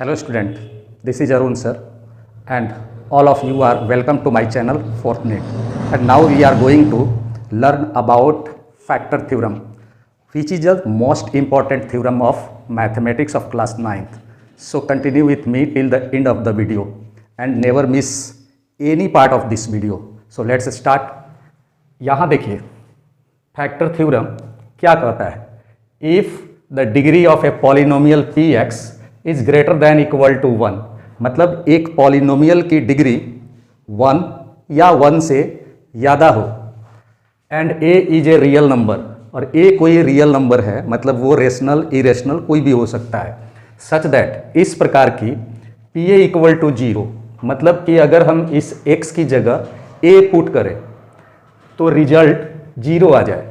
Hello student, this is Arun sir and all of you are welcome to my channel Fortnite, and now we are going to learn about factor theorem, which is the most important theorem of mathematics of class 9th. So continue with me till the end of the video and never miss any part of this video. So let's start. यहाँ देखिए factor theorem क्या कहता है, if the degree of a polynomial px is greater than equal to 1, मतलब एक polynomial की degree 1 या 1 से ज़्यादा हो and a is a real number, और a कोई रियल नंबर है, मतलब वो रेशनल इरेशनल कोई भी हो सकता है, सच दैट इस प्रकार की pa इक्वल टू 0, मतलब कि अगर हम इस x की जगह a पुट करें तो रिजल्ट 0 आ जाए।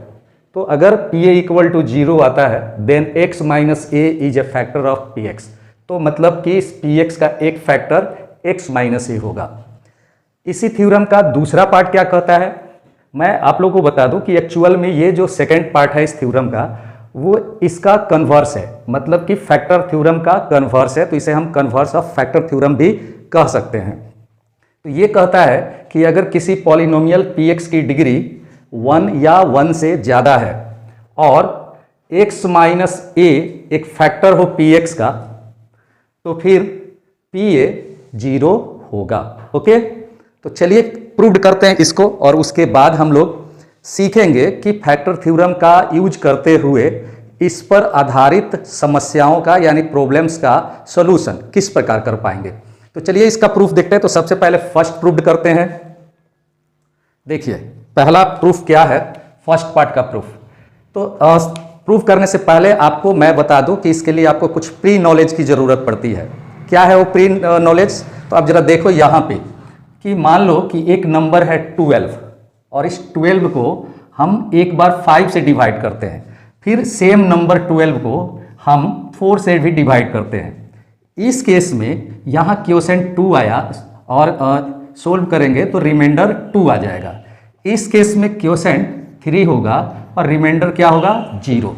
तो अगर pa इक्वल टू 0 आता है then x minus a is a factor of px, तो मतलब कि इस px का एक फैक्टर x माइनस a होगा। इसी थ्योरम का दूसरा पार्ट क्या कहता है, मैं आप लोगों को बता दूं कि एक्चुअल में ये जो सेकंड पार्ट है इस थ्योरम का वो इसका कन्वर्स है, मतलब कि फैक्टर थ्योरम का कन्वर्स है, तो इसे हम कन्वर्स ऑफ फैक्टर थ्योरम भी कह सकते हैं। तो ये कहता है कि अगर किसी पॉलिनोमियल px की डिग्री 1 या 1 से ज़्यादा है और x माइनस a एक फैक्टर हो px का, तो फिर pa 0 होगा। ओके, तो चलिए प्रूव करते हैं इसको, और उसके बाद हम लोग सीखेंगे कि फैक्टर थ्योरम का यूज करते हुए इस पर आधारित समस्याओं का यानी प्रॉब्लम्स का सॉल्यूशन किस प्रकार कर पाएंगे। तो चलिए इसका प्रूफ देखते हैं। तो सबसे पहले फर्स्ट प्रूफ करते हैं। देखिए पहला प्रूफ क्या है, फर्स्ट पार्ट का प्रूफ। तो प्रूफ करने से पहले आपको मैं बता दूं कि इसके लिए आपको कुछ प्री नॉलेज की ज़रूरत पड़ती है। क्या है वो प्री नॉलेज, तो आप जरा देखो यहाँ पे कि मान लो कि एक नंबर है 12 और इस 12 को हम एक बार 5 से डिवाइड करते हैं, फिर सेम नंबर 12 को हम 4 से भी डिवाइड करते हैं। इस केस में यहाँ क्वोशेंट 2 आया और सोल्व करेंगे तो रिमाइंडर 2 आ जाएगा। इस केस में क्वोशेंट 3 होगा और रिमाइंडर क्या होगा 0।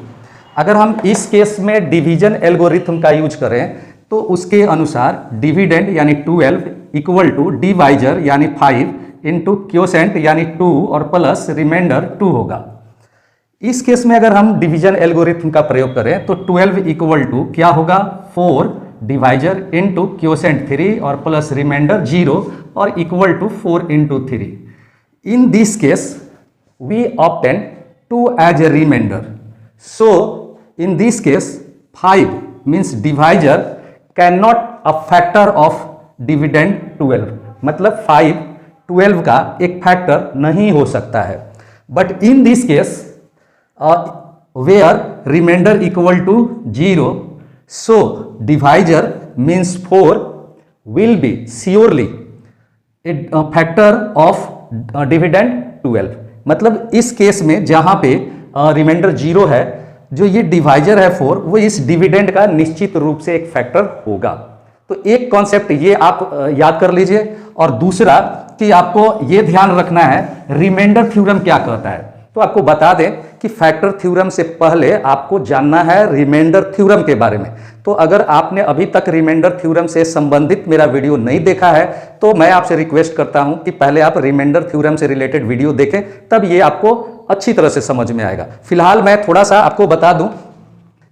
अगर हम इस केस में डिवीजन एल्गोरिथम का यूज करें तो उसके अनुसार डिविडेंड यानी 12 इक्वल टू डिवाइजर यानी 5 इंटू क्वोशेंट यानी 2 और प्लस रिमाइंडर 2 होगा। इस केस में अगर हम डिवीजन एल्गोरिथम का प्रयोग करें तो 12 इक्वल टू क्या होगा 4 डिवाइजर इंटू क्वोशेंट 3 और प्लस रिमाइंडर 0 और equal to 4 into 3। In this case we obtain 2 as a remainder. So in this case 5 means divisor can not a factor of dividend 12, मतलब 5 12 का एक फैक्टर नहीं हो सकता है। But in this case where remainder equal to 0, so divisor means 4 will be surely a factor of dividend 12, मतलब इस case में जहां पे रिमाइंडर 0 है, जो ये डिवाइजर है 4 वो इस डिविडेंड का निश्चित रूप से एक फैक्टर होगा। तो एक कॉन्सेप्ट ये आप याद कर लीजिए, और दूसरा कि आपको ये ध्यान रखना है रिमाइंडर थ्योरम क्या कहता है। तो आपको बता दें कि फैक्टर थ्योरम से पहले आपको जानना है रिमाइंडर थ्योरम के बारे में। तो अगर आपने अभी तक रिमाइंडर थ्योरम से संबंधित मेरा वीडियो नहीं देखा है तो मैं आपसे रिक्वेस्ट करता हूं कि पहले आप रिमाइंडर थ्योरम से रिलेटेड वीडियो देखें, तब ये आपको अच्छी तरह से समझ में आएगा। फिलहाल मैं थोड़ा सा आपको बता दूं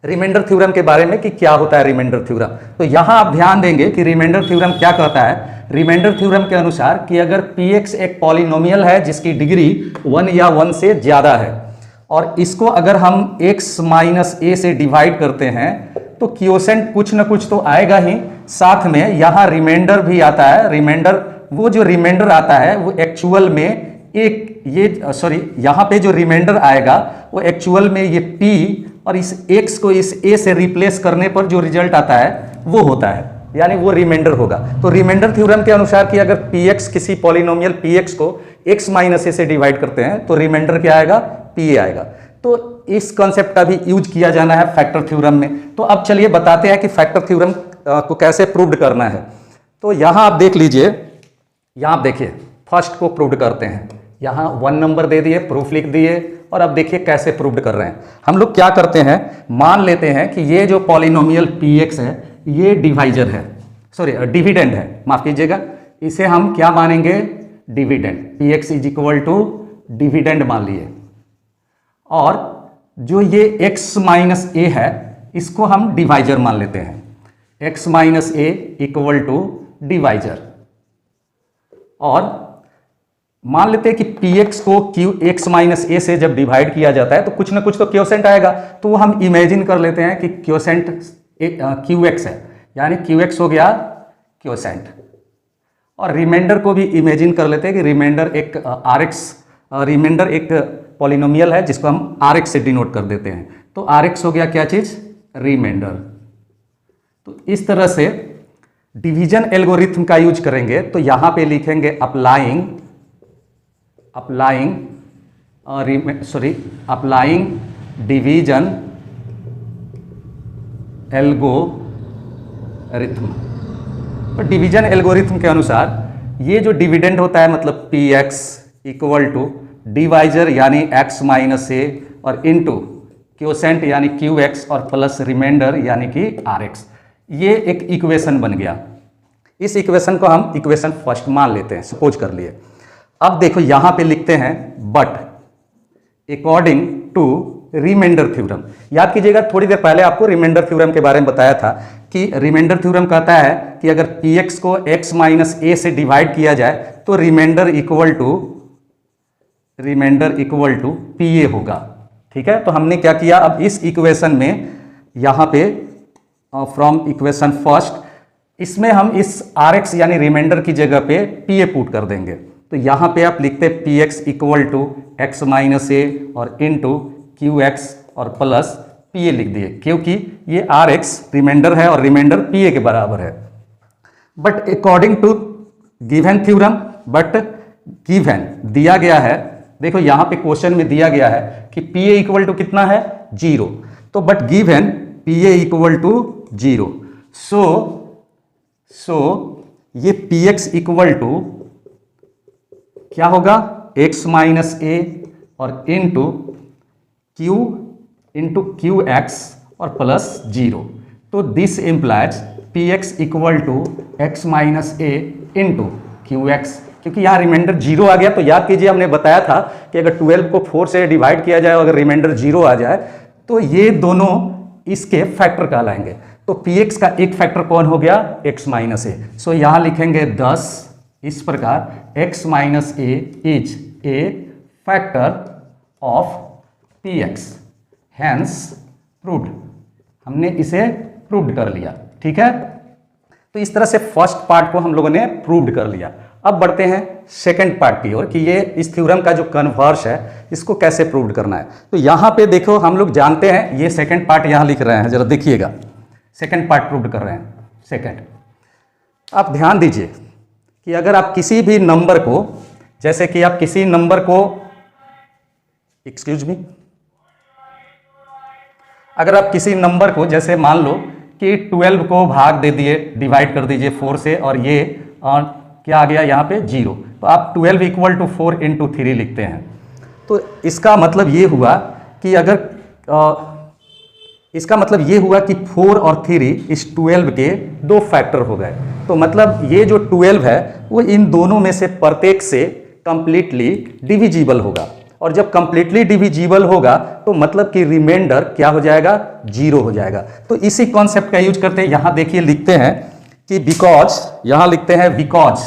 रिमाइंडर थ्योरम के बारे में कि क्या होता है रिमाइंडर थ्योरम। तो यहां आप ध्यान देंगे कि रिमाइंडर थ्योरम क्या कहता है। रिमाइंडर थ्योरम के अनुसार कि अगर px एक पॉलिनोमियल है जिसकी डिग्री 1 या 1 से ज़्यादा है और इसको अगर हम x माइनस a से डिवाइड करते हैं तो क्वोशेंट कुछ ना कुछ तो आएगा ही, साथ में यहाँ रिमाइंडर भी आता है। रिमाइंडर वो जो रिमाइंडर आता है वो एक्चुअल में एक यहाँ पे जो रिमाइंडर आएगा वो एक्चुअल में ये p और इस x को इस a से रिप्लेस करने पर जो रिजल्ट आता है वो होता है, यानी वो रिमाइंडर होगा। तो रिमाइंडर थ्योरम के अनुसार कि अगर px किसी पॉलिनोमियल px को x माइनस a से डिवाइड करते हैं तो रिमाइंडर क्या आएगा pa आएगा। तो इस कॉन्सेप्ट का भी यूज किया जाना है फैक्टर थ्योरम में। तो अब चलिए बताते हैं कि फैक्टर थ्योरम को कैसे प्रूव करना है। तो यहाँ आप देख लीजिए, यहाँ आप देखिए फर्स्ट को प्रूव करते हैं। यहाँ 1 नंबर दे दिए, प्रूफ लिख दिए, और अब देखिए कैसे प्रूव कर रहे हैं। हम लोग क्या करते हैं, मान लेते हैं कि ये जो पॉलिनोमियल px है ये डिवाइजर है, सॉरी डिविडेंड है, माफ कीजिएगा, इसे हम क्या मानेंगे, dividend, P X is equal to dividend मान लिए। और जो ये x माइनस ए है इसको हम डिवाइजर मान लेते हैं, x minus A equal to divisor. और मान लेते हैं कि px को x माइनस ए से जब डिवाइड किया जाता है तो कुछ ना कुछ तो क्वोशेंट आएगा, तो हम इमेजिन कर लेते हैं कि क्वोशेंट qx है, यानी qx हो गया क्वोशेंट। और रिमाइंडर को भी इमेजिन कर लेते हैं कि रिमाइंडर एक रिमाइंडर एक पॉलिनोमियल है जिसको हम rx से डिनोट कर देते हैं, तो rx हो गया क्या चीज, रिमाइंडर। तो इस तरह से डिवीजन एल्गोरिथम का यूज करेंगे, तो यहां पे लिखेंगे अप्लाइंग डिवीजन एल्गोरिथम। तो डिवीजन एल्गोरिथम के अनुसार ये जो डिविडेंड होता है मतलब P X equal to divisor यानी x माइनस ए और इनटू क्वोशेंट यानी क्यू एक्स और प्लस रिमाइंडर यानी कि आर एक्स, ये एक इक्वेशन बन गया। इस इक्वेशन को हम इक्वेशन फर्स्ट मान लेते हैं, सपोज कर लिए। अब देखो यहां पे लिखते हैं but according to remainder theorem. याद कीजिएगा थोड़ी देर पहले आपको रिमाइंडर थ्योरम के बारे में बताया था कि रिमाइंडर थ्योरम कहता है कि अगर px को x माइनस ए से डिवाइड किया जाए तो रिमाइंडर इक्वल टू pa होगा। ठीक है, तो हमने क्या किया, अब इस इक्वेशन में यहां पे फ्रॉम इक्वेशन फर्स्ट इसमें हम इस rx यानी रिमाइंडर की जगह पे pa पुट कर देंगे। तो यहां पे आप लिखते हैं px equal to x minus A और इनटू qx और प्लस pa लिख दिए, क्योंकि ये rx रिमाइंडर है और रिमाइंडर pa के बराबर है। But according to given theorem, but given दिया गया है, देखो यहां पे क्वेश्चन में दिया गया है कि pa इक्वल टू कितना है, 0। तो but given pa equal to 0, so ये px इक्वल टू क्या होगा, x माइनस ए और इंटू क्यू एक्स और प्लस 0। तो this implies px equal to x minus A into Q X, क्योंकि यहाँ रिमाइंडर 0 आ गया। तो याद कीजिए हमने बताया था कि अगर 12 को 4 से डिवाइड किया जाए और अगर रिमाइंडर 0 आ जाए तो ये दोनों इसके फैक्टर कहलाएंगे। तो px का एक फैक्टर कौन हो गया, x माइनस ए। सो यहाँ लिखेंगे 10 इस प्रकार x minus A is a factor of px, hence proved, हमने इसे प्रूव्ड कर लिया। ठीक है, तो इस तरह से फर्स्ट पार्ट को हम लोगों ने प्रूव्ड कर लिया। अब बढ़ते हैं सेकंड पार्ट की ओर कि ये इस थ्योरम का जो कन्वर्स है इसको कैसे प्रूव्ड करना है। तो यहाँ पे देखो हम लोग जानते हैं, ये सेकंड पार्ट यहाँ लिख रहे हैं, जरा देखिएगा, सेकंड पार्ट प्रूव्ड कर रहे हैं। सेकंड, आप ध्यान दीजिए कि अगर आप किसी भी नंबर को, जैसे कि आप किसी नंबर को, एक्सक्यूज मी, अगर आप किसी नंबर को जैसे मान लो कि 12 को भाग दे दिए, डिवाइड कर दीजिए 4 से, और ये क्या आ गया यहाँ पे 0, तो आप 12 इक्वल टू 4 इंटू 3 लिखते हैं। तो इसका मतलब ये हुआ कि इसका मतलब ये हुआ कि 4 और 3 इस 12 के दो फैक्टर हो गए। तो मतलब ये जो 12 है वो इन दोनों में से प्रत्येक से कंप्लीटली डिविजिबल होगा, और जब कंप्लीटली डिविजिबल होगा तो मतलब कि रिमाइंडर क्या हो जाएगा, 0 हो जाएगा। तो इसी कॉन्सेप्ट का यूज करते हैं। यहां देखिए लिखते हैं कि बिकॉज, यहां लिखते हैं because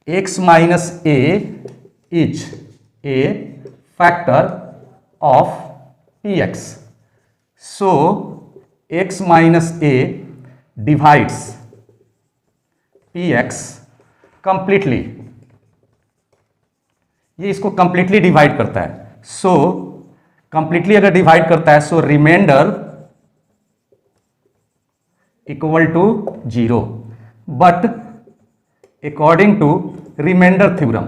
x minus A is a factor of px, so x minus A divides px completely, ये इसको कंप्लीटली डिवाइड करता है। सो कंप्लीटली अगर डिवाइड करता है so remainder equal to 0, but according to remainder theorem.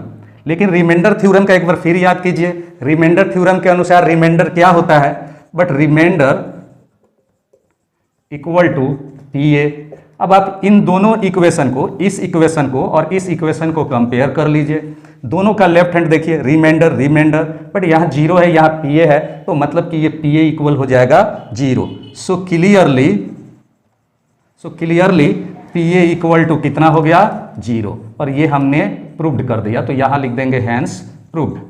लेकिन रिमाइंडर थ्योरम का एक बार फिर याद कीजिए, रिमाइंडर थ्योरम के अनुसार रिमाइंडर क्या होता है, but remainder equal to pa। अब आप इन दोनों इक्वेशन को, इस इक्वेशन को और इस इक्वेशन को कंपेयर कर लीजिए। दोनों का लेफ्ट हैंड देखिए, रिमाइंडर रिमाइंडर, बट यहाँ 0 है, यहाँ pa है, तो मतलब कि ये pa इक्वल हो जाएगा 0। So clearly so clearly P A equal to कितना हो गया 0, और ये हमने प्रूव्ड कर दिया, तो यहाँ लिख देंगे हैंस प्रूव्ड।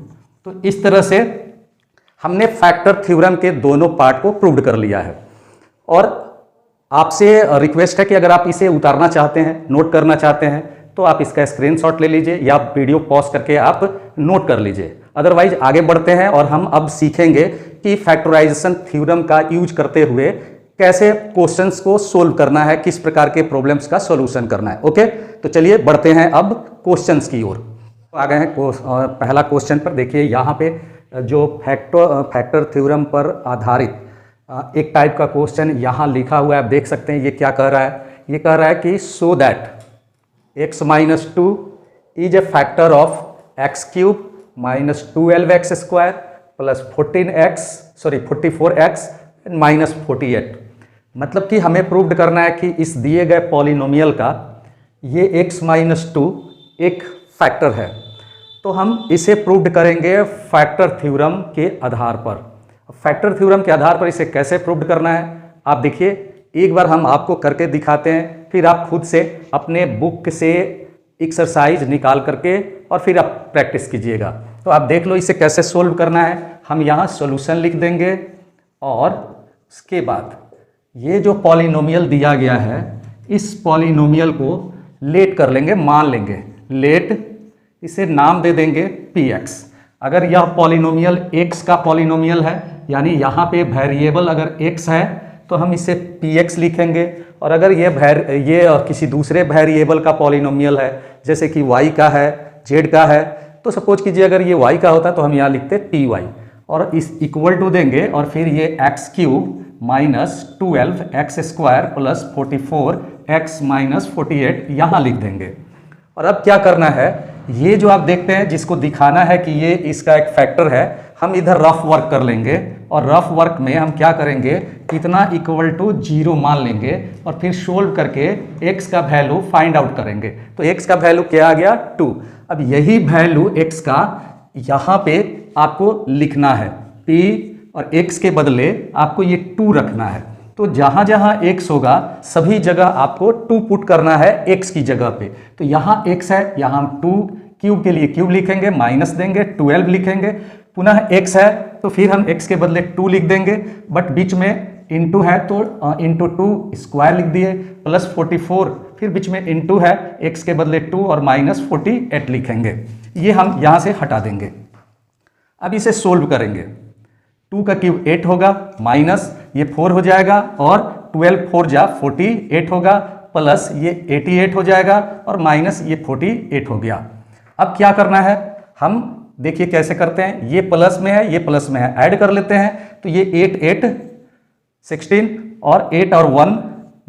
तो इस तरह से हमने फैक्टर थ्योरम के दोनों पार्ट को प्रूव्ड कर लिया है। और आपसे रिक्वेस्ट है कि अगर आप इसे उतारना चाहते हैं, नोट करना चाहते हैं, तो आप इसका स्क्रीनशॉट ले लीजिए या वीडियो पॉज करके आप नोट कर लीजिए। अदरवाइज आगे बढ़ते हैं और हम अब सीखेंगे कि फैक्टराइजेशन थ्योरम का यूज करते हुए कैसे क्वेश्चंस को सोल्व करना है, किस प्रकार के प्रॉब्लम्स का सॉल्यूशन करना है। ओके, तो चलिए बढ़ते हैं अब क्वेश्चंस की ओर। तो आ गए हैं पहला क्वेश्चन पर। देखिए यहाँ पे जो फैक्टर थ्योरम पर आधारित एक टाइप का क्वेश्चन यहाँ लिखा हुआ है, आप देख सकते हैं। ये क्या कह रहा है? ये कह रहा है कि so that x minus 2 is a factor of x cube minus 12x square plus 44x minus 48। मतलब कि हमें प्रूव्ड करना है कि इस दिए गए पॉलिनोमियल का ये x माइनस 2 एक फैक्टर है। तो हम इसे प्रूव्ड करेंगे फैक्टर थ्योरम के आधार पर। फैक्टर थ्योरम के आधार पर इसे कैसे प्रूव्ड करना है, आप देखिए, एक बार हम आपको करके दिखाते हैं, फिर आप खुद से अपने बुक से एक्सरसाइज निकाल करके और फिर आप प्रैक्टिस कीजिएगा। तो आप देख लो इसे कैसे सोल्व करना है। हम यहाँ सॉल्यूशन लिख देंगे और उसके बाद ये जो पॉलिनोमियल दिया गया है, इस पॉलिनोमियल को लेट कर लेंगे, मान लेंगे लेट, इसे नाम दे देंगे px। अगर यह पॉलिनोमियल x का पॉलिनोमियल है, यानी यहाँ पे वेरिएबल अगर x है तो हम इसे px लिखेंगे। और अगर ये किसी दूसरे वेरिएबल का पॉलिनोमियल है, जैसे कि y का है, z का है, तो सपोज कीजिए अगर ये y का होता तो हम यहाँ लिखते py और इस इक्वल टू देंगे और फिर ये x cube minus 12x square plus 44x minus 48 यहाँ लिख देंगे। और अब क्या करना है, ये जो आप देखते हैं जिसको दिखाना है कि ये इसका एक फैक्टर है, हम इधर रफ वर्क कर लेंगे और रफ वर्क में हम क्या करेंगे, इतना इक्वल टू 0 मान लेंगे और फिर सोल्व करके x का वैल्यू फाइंड आउट करेंगे। तो x का वैल्यू क्या आ गया 2। अब यही वैल्यू x का यहाँ पे आपको लिखना है, p और x के बदले आपको ये 2 रखना है। तो जहाँ जहाँ x होगा सभी जगह आपको 2 पुट करना है x की जगह पे। तो यहाँ x है, यहाँ हम 2 क्यूब के लिए क्यूब लिखेंगे, माइनस देंगे, 12 लिखेंगे, पुनः x है तो फिर हम x के बदले 2 लिख देंगे, बट बीच में इंटू है तो इंटू 2 स्क्वायर लिख दिए, प्लस 44, फिर बीच में इंटू है, x के बदले 2 और माइनस 48 लिखेंगे। ये हम यहाँ से हटा देंगे। अब इसे सोल्व करेंगे, 2 का क्यूब 8 होगा, माइनस ये 4 हो जाएगा और 12 4 जा 48 होगा, प्लस ये 88 हो जाएगा और माइनस ये 48 हो गया। अब क्या करना है, हम देखिए कैसे करते हैं, ये प्लस में है, ये प्लस में है, ऐड कर लेते हैं। तो ये 8 8 16 और 8 और 1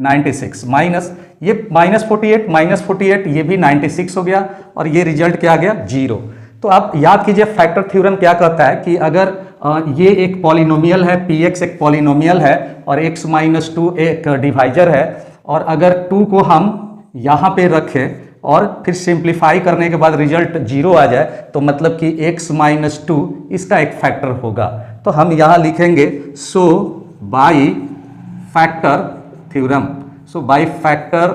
96 माइनस ये माइनस 48 ये भी 96 हो गया और ये रिजल्ट क्या आ गया 0। तो आप याद कीजिए फैक्टर थ्योरम क्या कहता है कि अगर ये एक पॉलिनोमियल है, px एक पॉलिनोमियल है और x माइनस 2 एक डिवाइजर है, और अगर 2 को हम यहाँ पे रखें और फिर सिंप्लीफाई करने के बाद रिजल्ट 0 आ जाए, तो मतलब कि x माइनस 2 इसका एक फैक्टर होगा। तो हम यहाँ लिखेंगे so by factor theorem, so by factor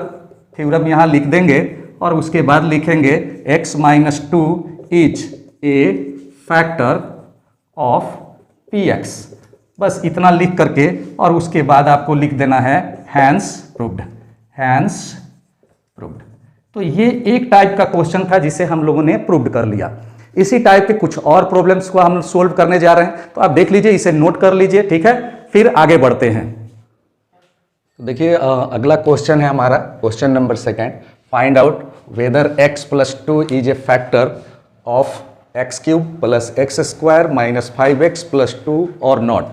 theorem यहाँ लिख देंगे और उसके बाद लिखेंगे x minus 2 is a factor of px। बस इतना लिख करके और उसके बाद आपको लिख देना है हैंस प्रूव्ड, हैंस प्रूव्ड। तो ये एक टाइप का क्वेश्चन था जिसे हम लोगों ने प्रूव्ड कर लिया। इसी टाइप के कुछ और प्रॉब्लम्स को हम सोल्व करने जा रहे हैं, तो आप देख लीजिए, इसे नोट कर लीजिए, ठीक है, फिर आगे बढ़ते हैं। तो देखिए अगला क्वेश्चन है हमारा question number 2, find out whether x plus 2 is a factor of x cube plus X square minus 5x plus 2 और नॉट।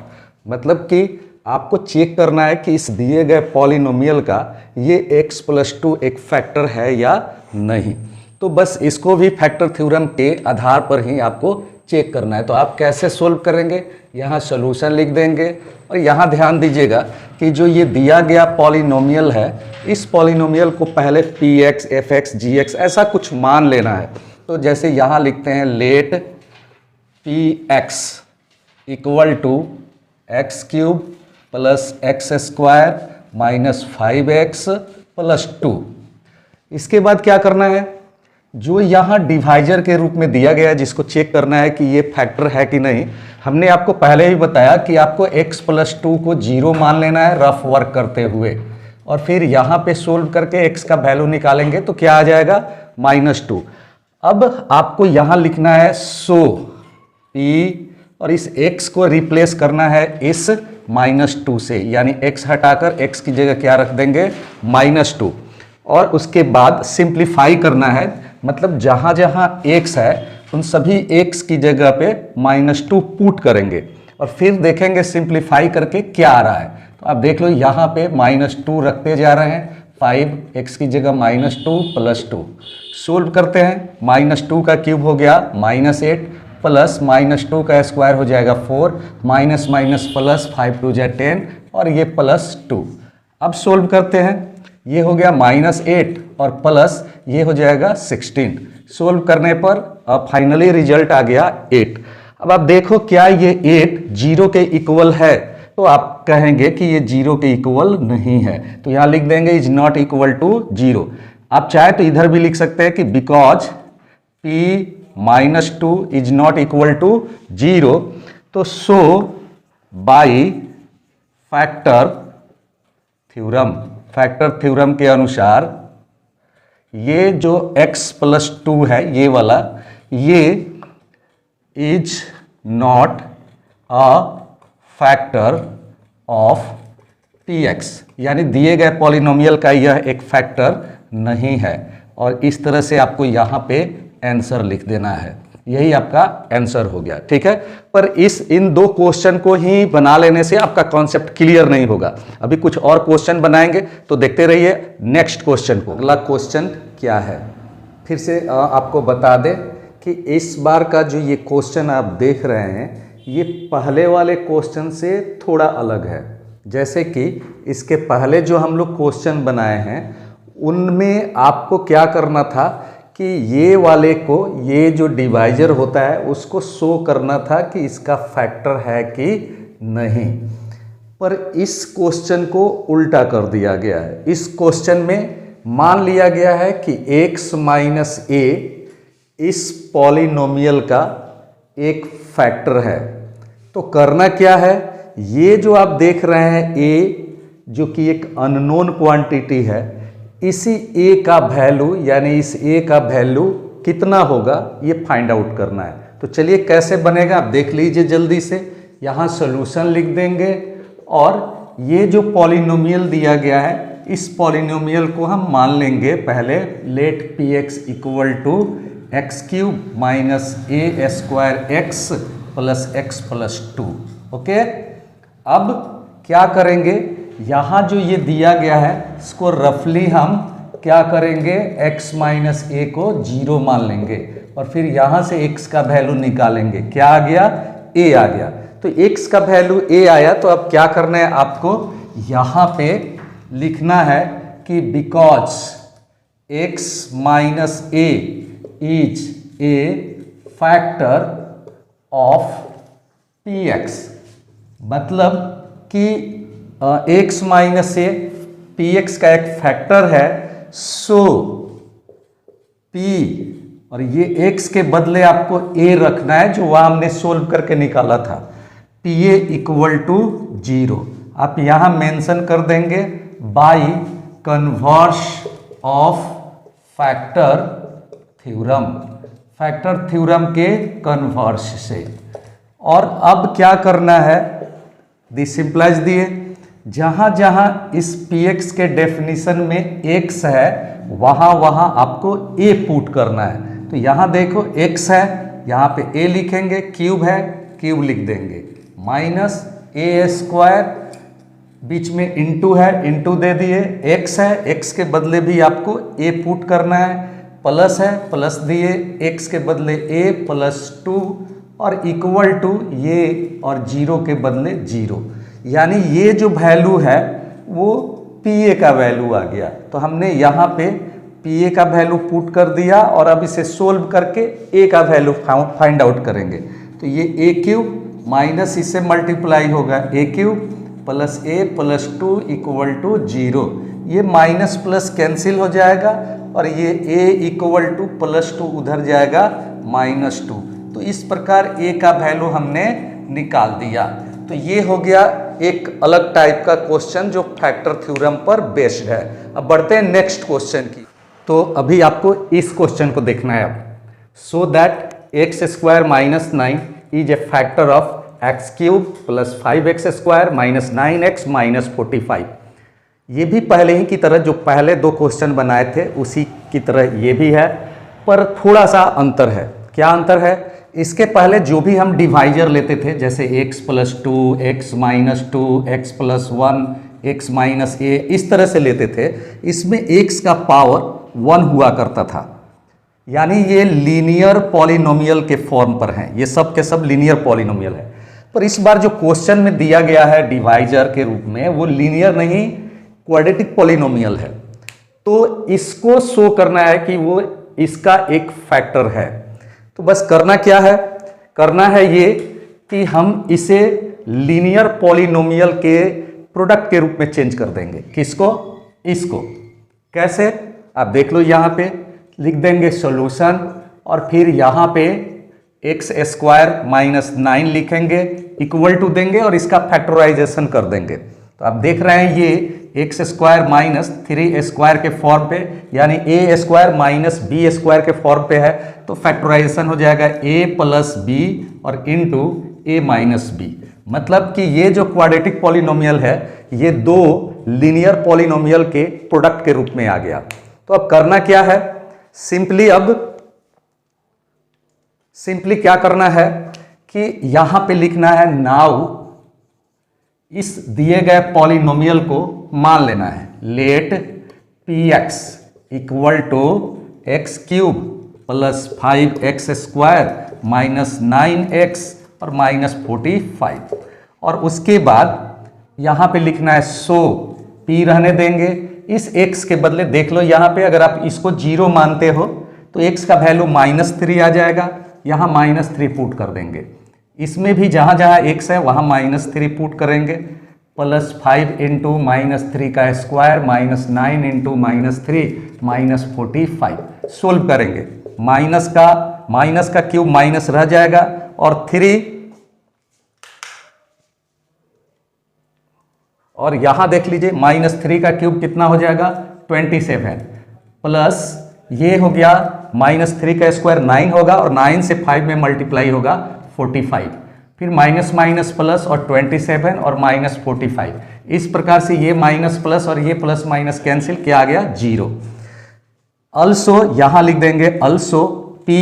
मतलब कि आपको चेक करना है कि इस दिए गए पॉलिनोमियल का ये x प्लस 2 एक फैक्टर है या नहीं। तो बस इसको भी फैक्टर थ्योरम के आधार पर ही आपको चेक करना है। तो आप कैसे सोल्व करेंगे, यहाँ सॉल्यूशन लिख देंगे और यहाँ ध्यान दीजिएगा कि जो ये दिया गया पॉलिनोमियल है, इस पॉलिनोमियल को पहले px, fx, gx ऐसा कुछ मान लेना है। तो जैसे यहाँ लिखते हैं let px equal to X cube plus X square -5x + 2। इसके बाद क्या करना है, जो यहाँ डिवाइजर के रूप में दिया गया है जिसको चेक करना है कि ये फैक्टर है कि नहीं। हमने आपको पहले ही बताया कि आपको x + 2 को 0 मान लेना है रफ वर्क करते हुए, और फिर यहाँ पे सोल्व करके x का वैल्यू निकालेंगे तो क्या आ जाएगा -2। अब आपको यहाँ लिखना है सो p, और इस x को रिप्लेस करना है इस -2 से, यानी x हटाकर x की जगह क्या रख देंगे -2, और उसके बाद सिंप्लीफाई करना है, मतलब जहां जहां x है उन सभी x की जगह पे -2 पुट करेंगे और फिर देखेंगे सिंप्लीफाई करके क्या आ रहा है। तो आप देख लो यहाँ पे -2 रखते जा रहे हैं, 5x की जगह -2 + 2 सोल्व करते हैं। -2 का क्यूब हो गया -8 प्लस -2 का स्क्वायर हो जाएगा 4, माइनस माइनस प्लस 5 2 जा 10 और ये +2। अब सोल्व करते हैं, ये हो गया -8 और प्लस ये हो जाएगा 16। सोल्व करने पर अब फाइनली रिजल्ट आ गया 8। अब आप देखो क्या ये 8 0 के इक्वल है, तो आप कहेंगे कि ये 0 के इक्वल नहीं है, तो यहाँ लिख देंगे इज नॉट इक्वल टू 0। आप चाहे तो इधर भी लिख सकते हैं कि because p -2 is not equal to 0, तो सो बाई फैक्टर थ्योरम के अनुसार ये जो x + 2 है ये वाला, ये is not a factor of px, यानी दिए गए पॉलिनोमियल का यह एक फैक्टर नहीं है। और इस तरह से आपको यहाँ पे आंसर लिख देना है, यही आपका आंसर हो गया। ठीक है, पर इन दो क्वेश्चन को ही बना लेने से आपका कॉन्सेप्ट क्लियर नहीं होगा। अभी कुछ और क्वेश्चन बनाएंगे तो देखते रहिए नेक्स्ट क्वेश्चन को। अगला क्वेश्चन क्या है, फिर से आपको बता दें कि इस बार का जो ये क्वेश्चन आप देख रहे हैं ये पहले वाले क्वेश्चन से थोड़ा अलग है। जैसे कि इसके पहले जो हम लोग क्वेश्चन बनाए हैं उनमें आपको क्या करना था कि ये वाले को, ये जो डिवाइजर होता है उसको शो करना था कि इसका फैक्टर है कि नहीं, पर इस क्वेश्चन को उल्टा कर दिया गया है। इस क्वेश्चन में मान लिया गया है कि x - a इस पॉलिनोमियल का एक फैक्टर है। तो करना क्या है, ये जो आप देख रहे हैं a जो कि एक अननोन क्वांटिटी है, इसी a का वैल्यू यानी इस a का वैल्यू कितना होगा ये फाइंड आउट करना है। तो चलिए कैसे बनेगा आप देख लीजिए जल्दी से। यहाँ सॉल्यूशन लिख देंगे और ये जो पॉलिनोमियल दिया गया है इस पॉलिनोमियल को हम मान लेंगे पहले, late px = x³ - a² x + 2। Okay, अब क्या करेंगे, यहाँ जो ये दिया गया है इसको रफली हम क्या करेंगे, x - a को 0 मान लेंगे और फिर यहाँ से x का वैल्यू निकालेंगे। क्या आ गया, a आ गया। तो x का वैल्यू a आया, तो अब क्या करना है आपको, यहाँ पे लिखना है कि because x - a is a factor of px, मतलब कि x - a px का एक फैक्टर है। सो p, और ये x के बदले आपको a रखना है जो वह हमने सोल्व करके निकाला था, pa = 0। आप यहाँ मेंशन कर देंगे by converse of factor theorem के कन्वर्स से। और अब क्या करना है, दिस सिंप्लाइज दिए, जहां जहां इस px के डेफिनेशन में x है वहां वहां आपको a पुट करना है। तो यहां देखो x है, यहां पे a लिखेंगे, क्यूब है क्यूब लिख देंगे, -a², बीच में इंटू है इंटू दे दिए, x है x के बदले भी आपको a पुट करना है, प्लस है प्लस दिए, x के बदले a + 2 और इक्वल टू ये और 0 के बदले 0, यानी ये जो वैल्यू है वो pa का वैल्यू आ गया। तो हमने यहाँ पे pa का वैल्यू पुट कर दिया और अब इसे सोल्व करके a का वैल्यू फाइंड आउट करेंगे। तो ये a³ माइनस इससे मल्टीप्लाई होगा a³ plus A plus 2 equal to 0। ये माइनस प्लस कैंसिल हो जाएगा और ये a इक्वल टू प्लस 2 उधर जाएगा -2। तो इस प्रकार a का वैल्यू हमने निकाल दिया। तो ये हो गया एक अलग टाइप का क्वेश्चन जो फैक्टर थ्योरम पर बेस्ड है। अब बढ़ते हैं नेक्स्ट क्वेश्चन की। तो अभी आपको इस क्वेश्चन को देखना है अब। So that x square minus 9 is a factor of x cube plus 5x square minus 9x minus 45। ये भी पहले ही की तरह जो पहले दो क्वेश्चन बनाए थे उसी की तरह ये भी है, पर थोड़ा सा अंतर है। क्या अंतर है? इसके पहले जो भी हम डिवाइजर लेते थे जैसे x plus 2, x minus 2, x plus 1, x minus a, इस तरह से लेते थे। इसमें x का पावर 1 हुआ करता था, यानी ये लीनियर पॉलिनोमियल के फॉर्म पर हैं। ये सब के सब लीनियर पॉलिनोमियल है। पर इस बार जो क्वेश्चन में दिया गया है डिवाइजर के रूप में वो लीनियर नहीं क्वाड्रेटिक पॉलिनोमियल है। तो इसको शो करना है कि वो इसका एक फैक्टर है। तो बस करना क्या है? करना है ये कि हम इसे लीनियर पॉलिनोमियल के प्रोडक्ट के रूप में चेंज कर देंगे। किसको? इसको। कैसे? आप देख लो, यहाँ पे लिख देंगे सॉल्यूशन और फिर यहाँ पे एक्स स्क्वायर माइनस 9 लिखेंगे, इक्वल टू देंगे और इसका फैक्टराइजेशन कर देंगे। तो आप देख रहे हैं ये एक्स स्क्वायर माइनस 3 स्क्वायर के फॉर्म पे, यानी ए स्क्वायर माइनस बी स्क्वायर के फॉर्म पे है। तो फैक्टराइजेशन हो जाएगा ए प्लस बी और इंटू ए माइनस बी। मतलब कि ये जो क्वाड्रेटिक पॉलिनोमियल है ये दो लीनियर पॉलिनोमियल के प्रोडक्ट के रूप में आ गया। तो अब करना क्या है? सिंपली क्या करना है कि यहां पे लिखना है नाउ इस दिए गए पॉलिनोमियल को मान लेना है। Let P X equal to X cube plus 5x square minus 9x और माइनस 45। और उसके बाद यहाँ पे लिखना है सो p रहने देंगे। इस x के बदले देख लो यहाँ पे अगर आप इसको 0 मानते हो तो x का वैल्यू -3 आ जाएगा। यहाँ -3 पुट कर देंगे। इसमें भी जहाँ जहाँ x है वहाँ -3 पुट करेंगे। प्लस 5 इंटू -3 का square minus 9 into -3 minus 45। Solve करेंगे। माइनस का क्यूब माइनस रह जाएगा और 3 और यहां देख लीजिए -3 का क्यूब कितना हो जाएगा 27 प्लस ये हो गया -3 का स्क्वायर 9 होगा और 9 से 5 में मल्टीप्लाई होगा 45। फिर माइनस माइनस प्लस और 27 और माइनस 45। इस प्रकार से ये माइनस प्लस और ये प्लस माइनस कैंसिल, क्या आ गया 0। अल्सो यहां लिख देंगे अल्सो p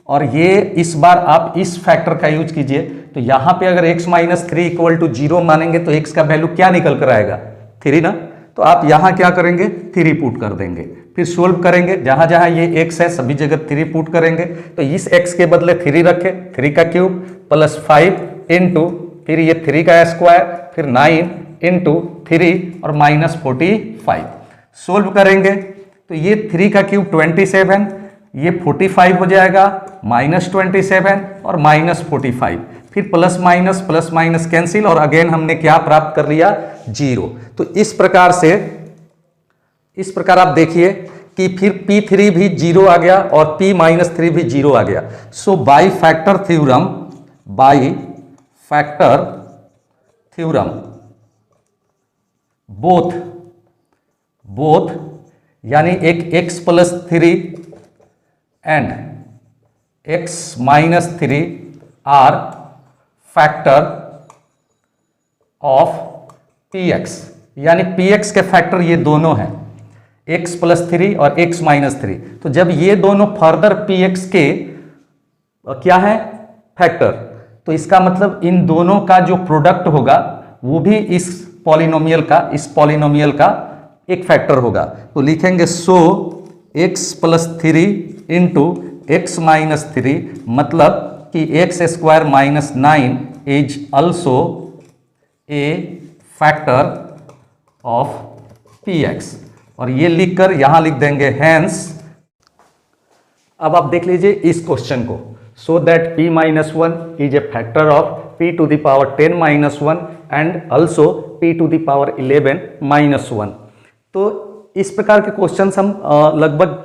और ये इस बार आप इस फैक्टर का यूज कीजिए। तो यहां पे अगर x माइनस 3 इक्वल टू 0 मानेंगे तो x का वैल्यू क्या निकल कर आएगा 3 ना। तो आप यहां क्या करेंगे 3 पुट कर देंगे। फिर सोल्व करेंगे, जहां जहां ये x है सभी जगह 3 पुट करेंगे। तो इस x के बदले 3 रखे, 3 का क्यूब प्लस 5 इंटू फिर ये 3 का स्क्वायर फिर 9 इंटू 3 और माइनस 45। सोल्व करेंगे तो ये 3 का क्यूब 27, ये 45 हो जाएगा, -27 और -45। फिर प्लस माइनस कैंसिल और अगेन हमने क्या प्राप्त कर लिया 0। तो इस प्रकार आप देखिए कि फिर P3 भी 0 आ गया और P-3 भी 0 आ गया। So by factor theorem both यानी एक x plus 3 and x minus 3 are factor of px, यानी px के फैक्टर ये दोनों हैं x प्लस 3 और x माइनस 3। तो जब ये दोनों फर्दर px के क्या है फैक्टर, तो इसका मतलब इन दोनों का जो प्रोडक्ट होगा वो भी इस पॉलिनोमियल का एक फैक्टर होगा। तो लिखेंगे सो x plus 3 into X minus 3, मतलब कि x square minus 9 is also a factor of px। और ये लिखकर यहां लिख देंगे हैंस। अब आप देख लीजिए इस क्वेश्चन को। So that p-1 is a factor of p to the power 10-1 and also p to the power 11 minus 1। तो इस प्रकार के क्वेश्चंस हम लगभग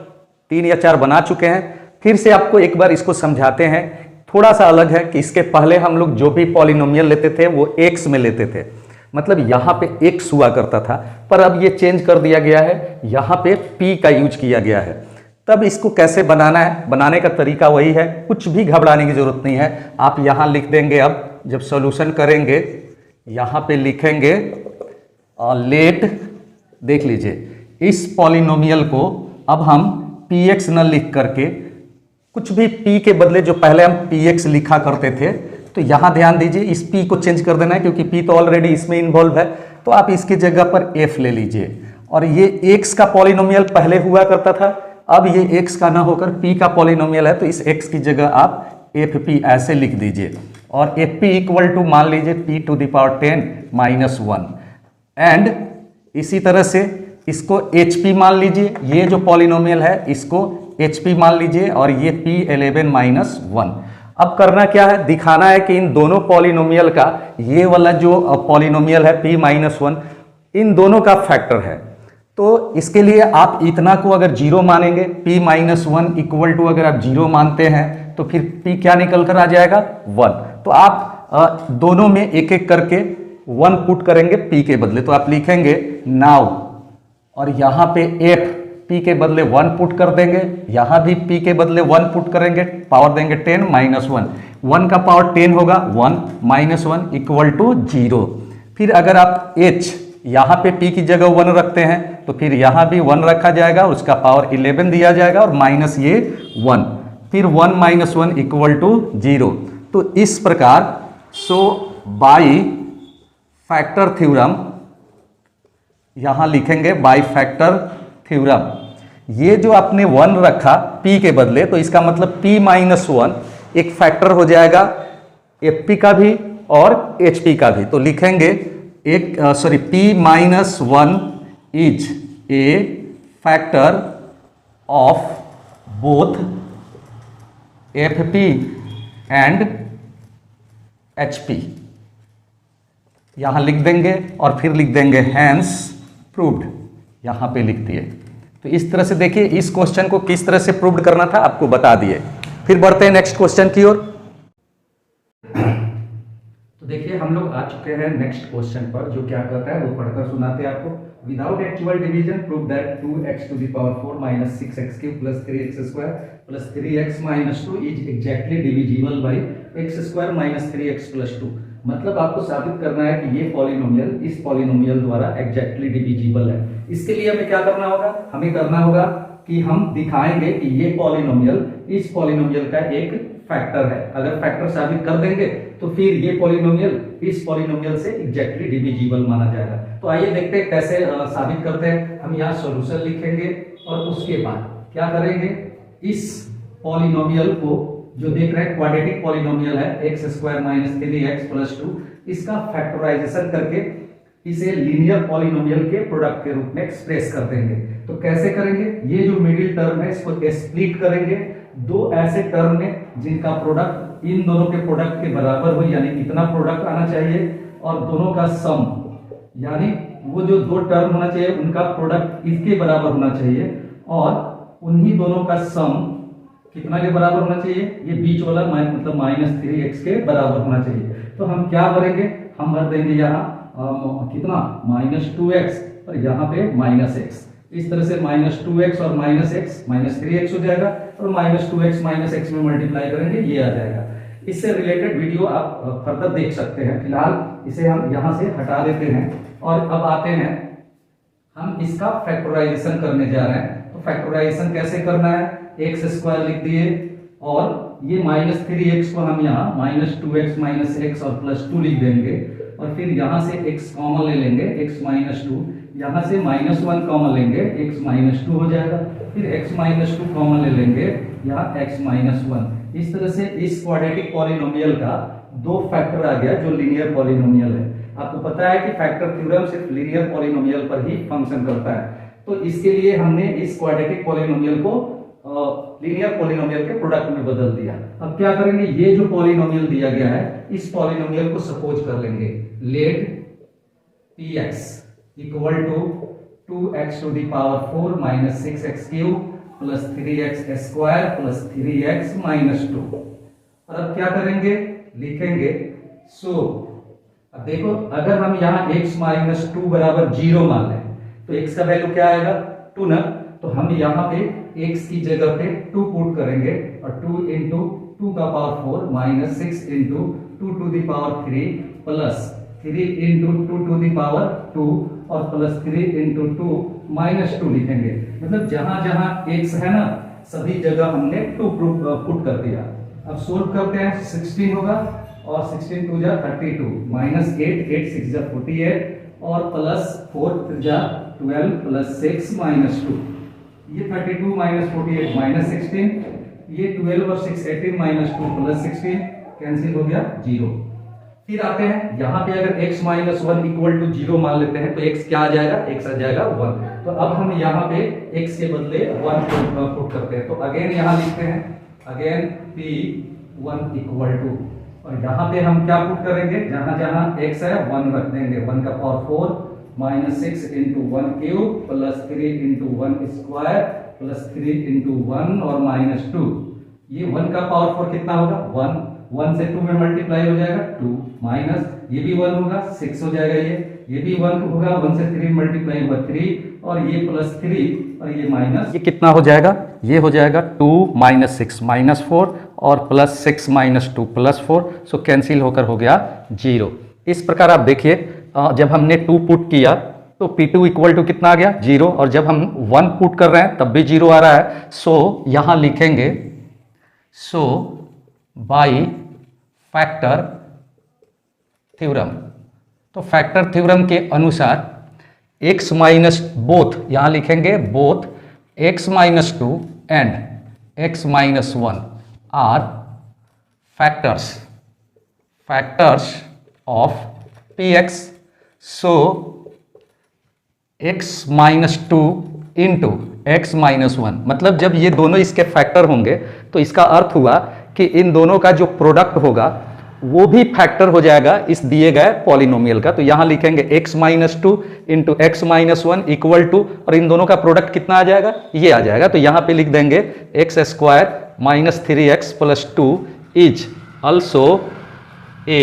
3 या 4 बना चुके हैं। फिर से आपको एक बार इसको समझाते हैं। थोड़ा सा अलग है कि इसके पहले हम लोग जो भी पॉलिनोमियल लेते थे वो x में लेते थे, मतलब यहाँ पे x हुआ करता था, पर अब ये चेंज कर दिया गया है, यहाँ पे p का यूज किया गया है। तब इसको कैसे बनाना है, बनाने का तरीका वही है, कुछ भी घबराने की जरूरत नहीं है। आप यहाँ लिख देंगे, अब जब सॉल्यूशन करेंगे यहाँ पे लिखेंगे लेट, देख लीजिए इस पॉलिनोमियल को अब हम px न लिख करके कुछ भी p के बदले जो पहले हम px लिखा करते थे, तो यहाँ ध्यान दीजिए इस p को चेंज कर देना है क्योंकि p तो ऑलरेडी इसमें इन्वॉल्व है। तो आप इसकी जगह पर f ले लीजिए, और ये x का पॉलिनोमियल पहले हुआ करता था, अब ये x का ना होकर p का पॉलिनोमियल है, तो इस x की जगह आप fp ऐसे लिख दीजिए। और fp इक्वल टू मान लीजिए p to the power 10 minus 1, and इसी तरह से इसको hp मान लीजिए, ये जो पॉलिनोमियल है इसको hp मान लीजिए, और ये p11 माइनस 1। अब करना क्या है, दिखाना है कि इन दोनों पॉलिनोमियल का, ये वाला जो पॉलिनोमियल है p माइनस 1, इन दोनों का फैक्टर है। तो इसके लिए आप इतना को अगर 0 मानेंगे, p माइनस 1 इक्वल टू अगर आप 0 मानते हैं तो फिर p क्या निकल कर आ जाएगा 1। तो आप दोनों में एक एक करके 1 पुट करेंगे p के बदले, तो आप लिखेंगे नाउ, और यहाँ पे f p के बदले 1 पुट कर देंगे, यहाँ भी p के बदले 1 पुट करेंगे, पावर देंगे 10 माइनस 1, 1 का पावर 10 होगा, 1 माइनस 1 इक्वल टू 0। फिर अगर आप h यहाँ पे p की जगह 1 रखते हैं तो फिर यहाँ भी 1 रखा जाएगा, उसका पावर 11 दिया जाएगा, और माइनस ये 1, फिर 1 माइनस 1 इक्वल टू 0। तो इस प्रकार सो बाई फैक्टर थ्योरम, यहाँ लिखेंगे बाई फैक्टर थ्योरम, ये जो आपने 1 रखा p के बदले, तो इसका मतलब p माइनस 1 एक फैक्टर हो जाएगा fp का भी और hp का भी। तो लिखेंगे p minus 1 is a factor of both fp and hp, यहां लिख देंगे और फिर लिख देंगे हैंस प्रूव्ड, यहां पे लिख दिए। तो इस तरह से देखिए इस क्वेश्चन को किस तरह से प्रूव्ड करना था आपको बता दिए। फिर बढ़ते हैं नेक्स्ट क्वेश्चन की ओर। तो देखिए हम लोग आ चुके हैं नेक्स्ट क्वेश्चन पर, जो क्या कहता है वो पढ़कर सुनाते हैं आपको। Without actual division prove that 2x to the power 4 minus 6x cube plus 3x square plus 3x minus 2 is exactly divisible by x square minus 3x plus 2। मतलब आपको साबित करना है कि ये पॉलिनोमियल इस पॉलिनोमियल द्वारा एग्जैक्टली डिविजिबल है। इसके लिए हमें क्या करना होगा, हमें करना होगा कि हम दिखाएंगे कि ये पॉलिनोमियल इस पॉलिनोमियल का एक फैक्टर है। अगर फैक्टर साबित कर देंगे तो फिर ये पॉलिनोमियल इस पॉलिनोमियल से एग्जैक्टली डिविजिबल माना जाएगा। तो आइए देखते हैं कैसे साबित करते हैं। हम यहाँ सॉल्यूशन लिखेंगे और उसके बाद क्या करेंगे, इस पॉलिनोमियल को जो देख रहे हैं क्वाड्रेटिक पॉलिनोमियल है x square minus 3x plus 2, इसका फैक्टराइजेशन करके इसे लीनियर पॉलिनोमियल के प्रोडक्ट के रूप में एक्सप्रेस कर देंगे। तो कैसे करेंगे, ये जो मिडिल टर्म है इसको स्प्लिट करेंगे दो ऐसे टर्म में जिनका प्रोडक्ट इन दोनों के प्रोडक्ट के बराबर हो, यानी इतना प्रोडक्ट आना चाहिए, और दोनों का सम, यानी वो जो दो टर्म होना चाहिए उनका प्रोडक्ट इसके बराबर होना चाहिए, और उन्हीं दोनों का सम कितना के बराबर होना चाहिए, ये बीच वाला मतलब माइनस 3x के बराबर होना चाहिए। तो हम क्या करेंगे, हम भर देंगे यहाँ कितना माइनस 2x और यहाँ पे माइनस x, इस तरह से माइनस 2x और माइनस x माइनस 3x हो जाएगा, और माइनस 2x माइनस x में मल्टीप्लाई करेंगे ये आ जाएगा। इससे रिलेटेड वीडियो आप फर्दर देख सकते हैं। फिलहाल इसे हम यहाँ से हटा देते हैं और अब आते हैं हम इसका फैक्टराइजेशन करने जा रहे हैं। तो फैक्टराइजेशन कैसे करना है, एक्स स्क्वायर लिख दिए और ये माइनस 3x को हम यहाँ माइनस 2x माइनस x और प्लस 2 लिख देंगे, और फिर यहाँ से x कॉमन ले लेंगे, x माइनस 2, यहाँ से माइनस 1 कॉमन लेंगे, x माइनस 2 हो जाएगा, फिर x माइनस 2 कॉमन ले लेंगे, यहाँ x माइनस 1। इस तरह से इस क्वाड्रेटिक पॉलिनोमियल का दो फैक्टर आ गया जो लीनियर पॉलिनोमियल है। आपको पता है कि फैक्टर थ्योरम सिर्फ लीनियर पॉलिनोमियल पर ही फंक्शन करता है। तो इसके लिए हमने इस क्वाड्रेटिक पॉलिनोमियल को लीनियर पॉलिनोमियल के प्रोडक्ट में बदल दिया। अब क्या करेंगे, ये जो पॉलिनोमियल दिया गया है इस पॉलिनोमियल को सपोज कर लेंगे, let px equal to 2x to the power 4 minus 6x cube plus 3x square plus 3x minus 2। और अब क्या करेंगे, लिखेंगे अब देखो, अगर हम यहाँ x माइनस 2 बराबर 0 मान लें तो x का वैल्यू क्या आएगा 2 ना, तो हम यहाँ पे x की जगह पे 2 पुट करेंगे और 2 इंटू 2 का power 4 minus 6 into 2 to the power 3 plus 3 into 2 to the power 2 और प्लस 3 इंटू 2 माइनस 2 लिखेंगे। मतलब जहां जहां x है ना सभी जगह हमने 2 पुट कर दिया। अब सोल्व करते हैं, 16 होगा और 16 टू जा 32 माइनस 8 8 6 जा 48 और प्लस 4 जा 12 प्लस 6 माइनस 2। ये 32 माइनस 48 माइनस 16, ये 12 और 6 18 माइनस 2 प्लस 16 कैंसिल हो गया 0। फिर आते हैं यहाँ पे अगर x माइनस 1 इक्वल टू 0 मान लेते हैं तो x क्या आ जाएगा, x आ जाएगा 1। तो अब हम यहाँ पे x के बदले 1 पुट करते हैं। तो अगेन यहाँ लिखते हैं अगेन p1 इक्वल टू, और यहाँ पे हम क्या पुट करेंगे, जहां जहां x है 1 रख देंगे, 1 का power 4 minus 6 into 1 cube plus 3 into 1 square plus 3 into 1 और माइनस 2। ये 1 का पावर 4 कितना होगा 1, 1 से 2 में मल्टीप्लाई हो जाएगा 2 माइनस ये भी 1 होगा 6 हो जाएगा, ये भी 1 होगा, 1 से 3 मल्टीप्लाई होगा 3 और ये प्लस 3 और ये माइनस, ये कितना हो जाएगा, ये हो जाएगा 2 माइनस 6 माइनस 4 और प्लस 6 माइनस 2 प्लस 4। सो कैंसिल होकर हो गया 0। इस प्रकार आप देखिए जब हमने 2 पुट किया तो P2 इक्वल टू कितना आ गया 0, और जब हम 1 पुट कर रहे हैं तब भी 0 आ रहा है। सो यहां लिखेंगे बाई फैक्टर थ्योरम। तो फैक्टर थ्योरम के अनुसार x माइनस बोथ, यहां लिखेंगे both x minus 2 and x minus 1 are factors of px। So x minus 2 into x minus 1, मतलब जब ये दोनों इसके फैक्टर होंगे तो इसका अर्थ हुआ कि इन दोनों का जो प्रोडक्ट होगा वो भी फैक्टर हो जाएगा इस दिए गए पॉलिनोमियल का। तो यहां लिखेंगे x minus 2 into X minus 1 equal to, और इन दोनों का प्रोडक्ट कितना आ जाएगा, ये आ जाएगा। तो यहां पे लिख देंगे x square minus 3x plus 2 is also a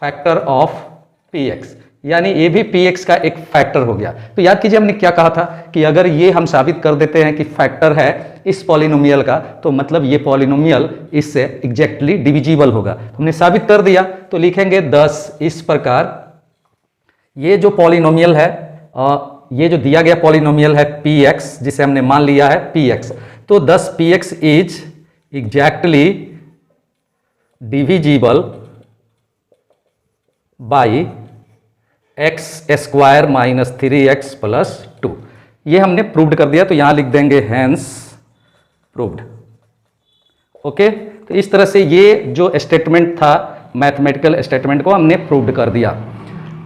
factor of px, यानी ये भी px का एक फैक्टर हो गया। तो याद कीजिए हमने क्या कहा था कि अगर ये हम साबित कर देते हैं कि फैक्टर है इस पॉलिनोमियल का, तो मतलब ये पॉलिनोमियल इससे एग्जैक्टली डिविजिबल होगा। हमने साबित कर दिया तो लिखेंगे 10 इस प्रकार ये जो पॉलिनोमियल है, ये जो दिया गया पॉलिनोमियल है px, जिसे हमने मान लिया है px, तो 10 px is exactly divisible by x square minus 3x plus 2। ये हमने प्रूव्ड कर दिया, तो यहां लिख देंगे हैंस प्रूव्ड। ओके, तो इस तरह से ये जो स्टेटमेंट था मैथमेटिकल स्टेटमेंट को हमने प्रूव्ड कर दिया।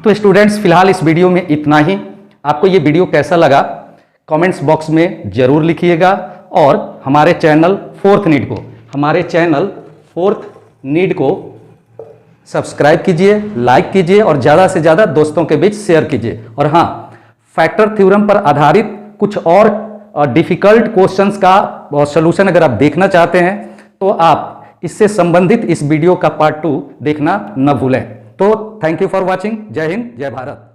तो स्टूडेंट्स फिलहाल इस वीडियो में इतना ही। आपको ये वीडियो कैसा लगा कमेंट्स बॉक्स में जरूर लिखिएगा, और हमारे चैनल फोर्थ नीड को सब्सक्राइब कीजिए, लाइक कीजिए और ज़्यादा से ज़्यादा दोस्तों के बीच शेयर कीजिए। और हाँ, फैक्टर थ्योरम पर आधारित कुछ और डिफिकल्ट क्वेश्चंस का सॉल्यूशन अगर आप देखना चाहते हैं तो आप इससे संबंधित इस वीडियो का पार्ट 2 देखना न भूलें। तो थैंक यू फॉर वॉचिंग। जय हिंद, जय भारत।